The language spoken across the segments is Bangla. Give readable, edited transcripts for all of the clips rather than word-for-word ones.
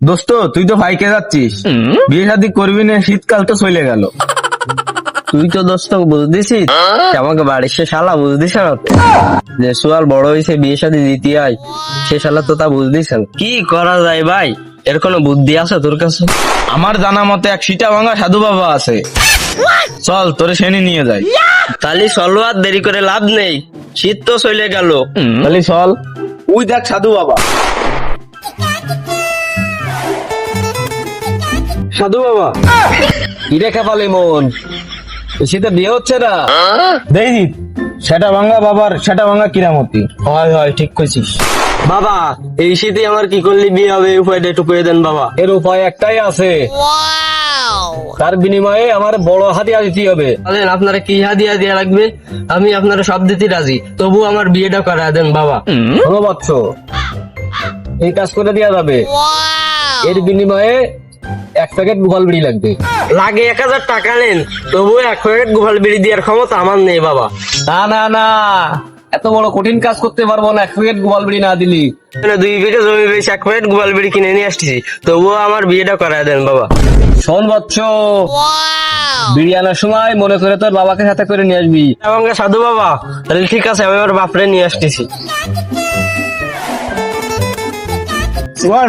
দোস্ত তুই তো ভাইকে যাচ্ছিস, বিয়ে শাদী করবি না, শীতকাল তো চলে গেল। তুই তো দোস্ত বুঝদিছিস, আমাকে বাড়ির সে শালা বুঝদিস না তো? যে সোয়াল বড় হয়েছে বিয়ে শাদী দিতে হয়, সে শালা তো তা বুঝদিস না। কি করা যায় ভাই, এর কোনো বুদ্ধি আছে তোর কাছে? আমার জানা মতে এক সিটা ভাঙা সাধু বাবা আছে, চল তোরে সেনি নিয়ে যাই। তাহলে চলো, আর দেরি করে লাভ নেই, শীত তো চলে গেল। তাহলে চল, ওই দেখ সাধু বাবা। সাধু বাবা, ইরে কাপালে মন, শীতে বিয়ে হচ্ছে না? দেখি সেটা ভাঙা বাবার সেটা ভাঙা কিরামতি। হয় হয়, ঠিক কইছিস। বাবা, এই শীতে আমার কি করলে বিয়ে হবে, উপায়টা একটু করে দেন বাবা। এর উপায় একটাই আছে, তার বিনিময়ে আমার বড় হাতিয়া দিতে হবে। বলেন আপনারা কি হাদিয়া দেয়া লাগবে? আমি আপনারা সব দিতে রাজি, তবু আমার বিয়েটা করা দেন বাবা। শোনো বৎস, এই কাজ করে দেওয়া যাবে, এর বিনিময়ে 1 প্যাকেট গোপাল বিড়ি লাগবে। লাগে 1000 টাকা নেন, তবু 1 প্যাকেট গোপাল বিড়ি দেওয়ার ক্ষমতা আমার নেই বাবা। না না না, এত বড় কঠিন কাজ করতে পারবো না 1 প্যাকেট গোপাল বিড়ি না দিলি। 2 বিঘা জমি বেশি 1 প্যাকেট গোপাল বিড়ি কিনে নিয়ে আসছি, তবুও আমার বিয়েটা করা দেন বাবা। শোন বৎস, বিড়ি আনার সময় মনে করে তোর বাবাকে সাথে করে নিয়ে আসবি। এবং সাধু বাবা, তাহলে ঠিক আছে, আমি আমার বাপরে নিয়ে আসতেছি।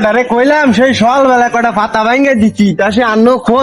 ডারে কইলাম সেই সকালবেলা কটা পাতা ভাঙ্গে দিচ্ছি, তা সে আন্ন খোঁজ